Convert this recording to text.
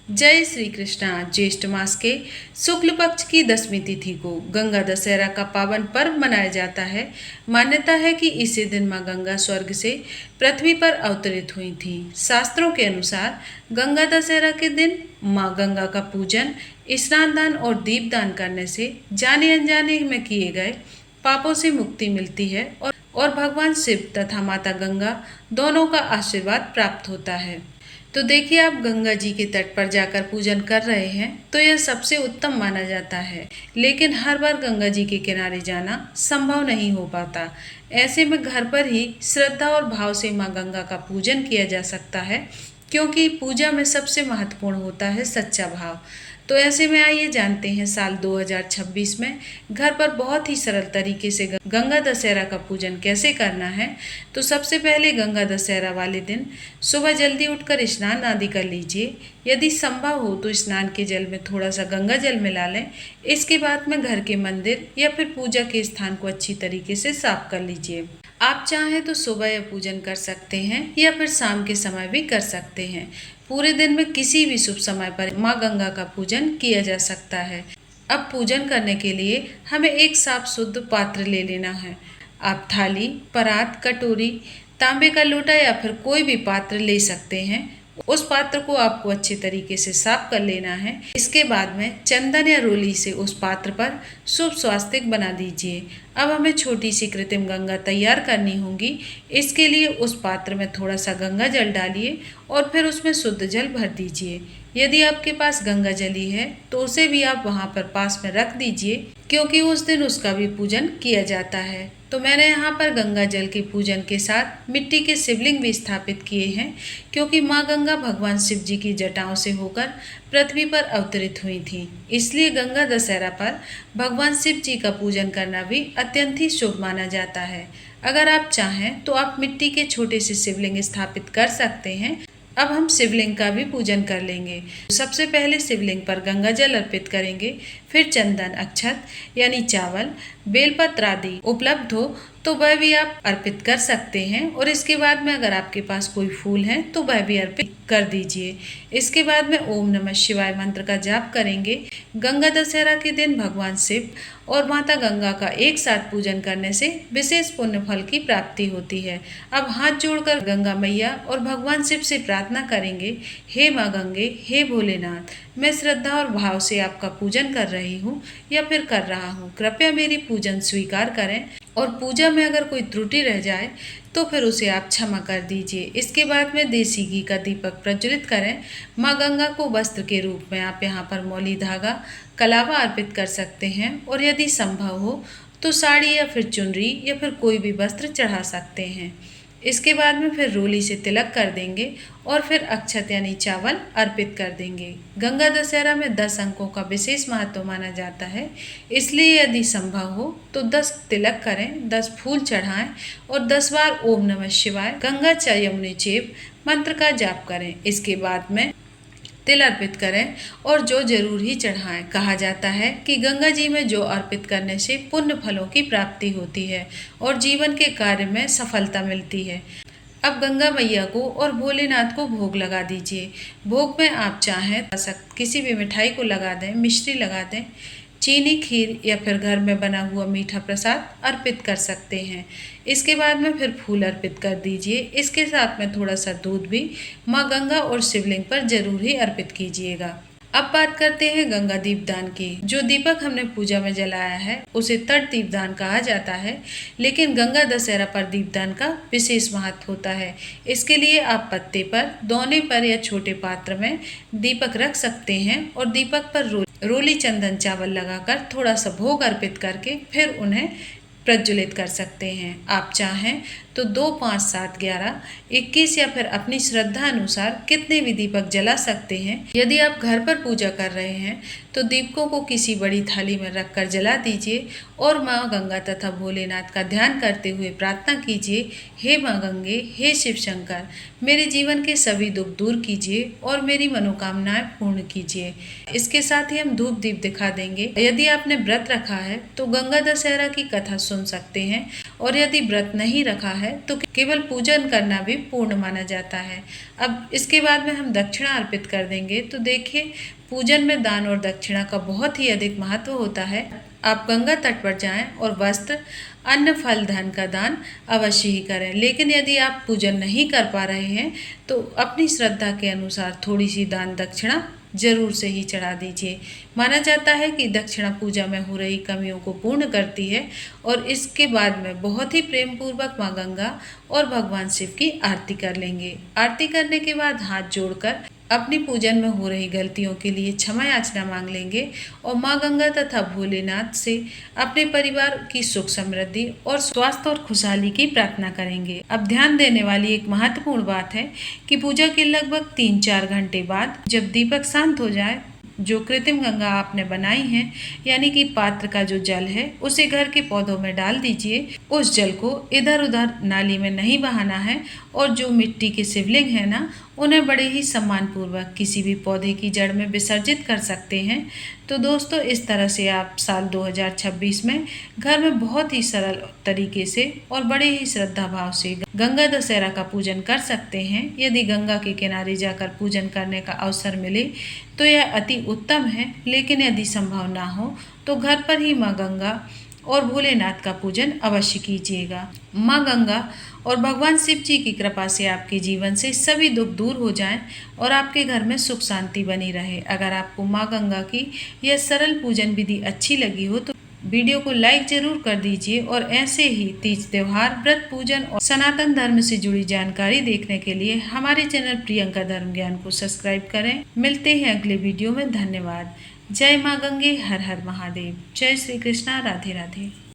जय श्री कृष्णा। ज्येष्ठ मास के शुक्ल पक्ष की 10वीं तिथि को गंगा दशहरा का पावन पर्व मनाया जाता है। मान्यता है कि इसी दिन मां गंगा स्वर्ग से पृथ्वी पर अवतरित हुई थी। शास्त्रों के अनुसार गंगा दशहरा के दिन मां गंगा का पूजन, स्नान दान और दीपदान करने से जाने अनजाने में किए गए पापों से मुक्ति मिलती है और भगवान शिव तथा माता गंगा दोनों का आशीर्वाद प्राप्त होता है। तो देखिए, आप गंगा जी के तट पर जाकर पूजन कर रहे हैं तो यह सबसे उत्तम माना जाता है, लेकिन हर बार गंगा जी के किनारे जाना संभव नहीं हो पाता। ऐसे में घर पर ही श्रद्धा और भाव से मां गंगा का पूजन किया जा सकता है, क्योंकि पूजा में सबसे महत्वपूर्ण होता है सच्चा भाव। तो ऐसे में आइए जानते हैं साल 2026 में घर पर बहुत ही सरल तरीके से गंगा दशहरा का पूजन कैसे करना है। तो सबसे पहले गंगा दशहरा वाले दिन सुबह जल्दी उठकर स्नान आदि कर लीजिए। यदि संभव हो तो स्नान के जल में थोड़ा सा गंगा जल मिला लें। इसके बाद में घर के मंदिर या फिर पूजा के स्थान को अच्छी तरीके से साफ कर लीजिए। आप चाहें तो सुबह यह पूजन कर सकते हैं या फिर शाम के समय भी कर सकते हैं। पूरे दिन में किसी भी शुभ समय पर माँ गंगा का पूजन किया जा सकता है। अब पूजन करने के लिए हमें एक साफ शुद्ध पात्र ले लेना है। आप थाली, परात, कटोरी, तांबे का लोटा या फिर कोई भी पात्र ले सकते हैं। उस पात्र को आपको अच्छे तरीके से साफ कर लेना है। इसके बाद में चंदन या रोली से उस पात्र पर शुभ स्वास्तिक बना दीजिए। अब हमें छोटी सी कृत्रिम गंगा तैयार करनी होगी। इसके लिए उस पात्र में थोड़ा सा गंगा जल डालिए और फिर उसमें शुद्ध जल भर दीजिए। यदि आपके पास गंगा जली है तो उसे भी आप वहाँ पर पास में रख दीजिए, क्योंकि उस दिन उसका भी पूजन किया जाता है। तो मैंने यहाँ पर गंगा जल के पूजन के साथ मिट्टी के शिवलिंग भी स्थापित किए हैं, क्योंकि माँ गंगा भगवान शिव जी की जटाओं से होकर पृथ्वी पर अवतरित हुई थी। इसलिए गंगा दशहरा पर भगवान शिव जी का पूजन करना भी अत्यंत ही शुभ माना जाता है। अगर आप चाहें तो आप मिट्टी के छोटे से शिवलिंग स्थापित कर सकते हैं। अब हम शिवलिंग का भी पूजन कर लेंगे। सबसे पहले शिवलिंग पर गंगा जल अर्पित करेंगे, फिर चंदन, अक्षत यानी चावल, बेलपत्र आदि उपलब्ध हो तो वह भी आप अर्पित कर सकते हैं। और इसके बाद में अगर आपके पास कोई फूल है तो वह भी अर्पित कर दीजिए। इसके बाद में ओम नमः शिवाय मंत्र का जाप करेंगे। गंगा दशहरा के दिन भगवान शिव और माता गंगा का एक साथ पूजन करने से विशेष पुण्य फल की प्राप्ति होती है। अब हाथ जोड़कर गंगा मैया और भगवान शिव से प्रार्थना करेंगे, हे माँ गंगे, हे भोलेनाथ, मैं श्रद्धा और भाव से आपका पूजन कर रही हूँ या फिर कर रहा हूँ। कृपया मेरी पूजन स्वीकार करें और पूजा में अगर कोई त्रुटि रह जाए तो फिर उसे आप क्षमा कर दीजिए। इसके बाद में देसी घी का दीपक प्रज्वलित करें। माँ गंगा को वस्त्र के रूप में आप यहाँ पर मौली धागा, कलावा अर्पित कर सकते हैं और यदि संभव हो तो साड़ी या फिर चुनरी या फिर कोई भी वस्त्र चढ़ा सकते हैं। इसके बाद में फिर रोली से तिलक कर देंगे और फिर अक्षत यानी चावल अर्पित कर देंगे। गंगा दशहरा में 10 अंकों का विशेष महत्व माना जाता है, इसलिए यदि संभव हो तो 10 तिलक करें, 10 फूल चढ़ाएं और 10 बार ओम नमः शिवाय गंगा च यमुने चैव मंत्र का जाप करें। इसके बाद में तिल अर्पित करें और जो जरूर ही चढ़ाएं। कहा जाता है कि गंगा जी में जो अर्पित करने से पुण्य फलों की प्राप्ति होती है और जीवन के कार्य में सफलता मिलती है। अब गंगा मैया को और भोलेनाथ को भोग लगा दीजिए। भोग में आप चाहें किसी भी मिठाई को लगा दें, मिश्री लगा दें, चीनी, खीर या फिर घर में बना हुआ मीठा प्रसाद अर्पित कर सकते हैं। इसके बाद में फिर फूल अर्पित कर दीजिए। इसके साथ में थोड़ा सा दूध भी माँ गंगा और शिवलिंग पर जरूर ही अर्पित कीजिएगा। अब बात करते हैं गंगा दीपदान की। जो दीपक हमने पूजा में जलाया है उसे तट दीपदान कहा जाता है, लेकिन गंगा दशहरा पर दीपदान का विशेष महत्व होता है। इसके लिए आप पत्ते पर, दोने पर या छोटे पात्र में दीपक रख सकते हैं और दीपक पर रोली चंदन चावल लगाकर थोड़ा सा भोग अर्पित करके फिर उन्हें प्रज्वलित कर सकते हैं। आप चाहें तो 2, 5, 7, 11, 21 या फिर अपनी श्रद्धा अनुसार कितने भी दीपक जला सकते हैं। यदि आप घर पर पूजा कर रहे हैं तो दीपकों को किसी बड़ी थाली में रखकर जला दीजिए और माँ गंगा तथा भोलेनाथ का ध्यान करते हुए प्रार्थना कीजिए, हे माँ गंगे, हे शिव शंकर, मेरे जीवन के सभी दुख दूर कीजिए और मेरी मनोकामनाएं पूर्ण कीजिए। इसके साथ ही हम धूप दीप दिखा देंगे। यदि आपने व्रत रखा है तो गंगा दशहरा की कथा सुन सकते हैं और यदि व्रत नहीं रखा है तो केवल पूजन करना भी पूर्ण माना जाता है। अब इसके बाद में हम दक्षिणा अर्पित कर देंगे। तो देखिए, पूजन में दान और दक्षिणा का बहुत ही अधिक महत्व होता है। आप गंगा तट पर जाएं और वस्त्र, अन्न, फल, धन का दान अवश्य ही करें। लेकिन यदि आप पूजन नहीं कर पा रहे हैं तो अपनी श्रद्धा के अनुसार थोड़ी सी दान दक्षिणा जरूर से ही चढ़ा दीजिए। माना जाता है कि दक्षिणा पूजा में हो रही कमियों को पूर्ण करती है। और इसके बाद में बहुत ही प्रेम पूर्वक माँ गंगा और भगवान शिव की आरती कर लेंगे। आरती करने के बाद हाथ जोड़कर अपनी पूजन में हो रही गलतियों के लिए क्षमा याचना मांग लेंगे और माँ गंगा तथा भोलेनाथ से अपने परिवार की सुख समृद्धि और स्वास्थ्य और खुशहाली की प्रार्थना करेंगे। अब ध्यान देने वाली एक महत्वपूर्ण बात है कि पूजा के लगभग 3-4 घंटे बाद जब दीपक शांत हो जाए, जो कृत्रिम गंगा आपने बनाई है यानी कि पात्र का जो जल है उसे घर के पौधों में डाल दीजिए। उस जल को इधर उधर नाली में नहीं बहाना है और जो मिट्टी के शिवलिंग है ना, उन्हें बड़े ही सम्मान पूर्वक किसी भी पौधे की जड़ में विसर्जित कर सकते हैं। तो दोस्तों, इस तरह से आप साल 2026 में घर में बहुत ही सरल तरीके से और बड़े ही श्रद्धा भाव से गंगा दशहरा का पूजन कर सकते हैं। यदि गंगा के किनारे जाकर पूजन करने का अवसर मिले तो यह अति उत्तम है, लेकिन यदि संभव ना हो तो घर पर ही माँ गंगा और भोलेनाथ का पूजन अवश्य कीजिएगा। माँ गंगा और भगवान शिव जी की कृपा से आपके जीवन से सभी दुख दूर हो जाएं और आपके घर में सुख शांति बनी रहे। अगर आपको माँ गंगा की यह सरल पूजन विधि अच्छी लगी हो तो वीडियो को लाइक जरूर कर दीजिए और ऐसे ही तीज त्योहार, व्रत, पूजन और सनातन धर्म से जुड़ी जानकारी देखने के लिए हमारे चैनल प्रियंका धर्म ज्ञान को सब्सक्राइब करें। मिलते हैं अगले वीडियो में। धन्यवाद। जय माँ गंगे, हर हर महादेव। जय श्री कृष्णा, राधे राधे।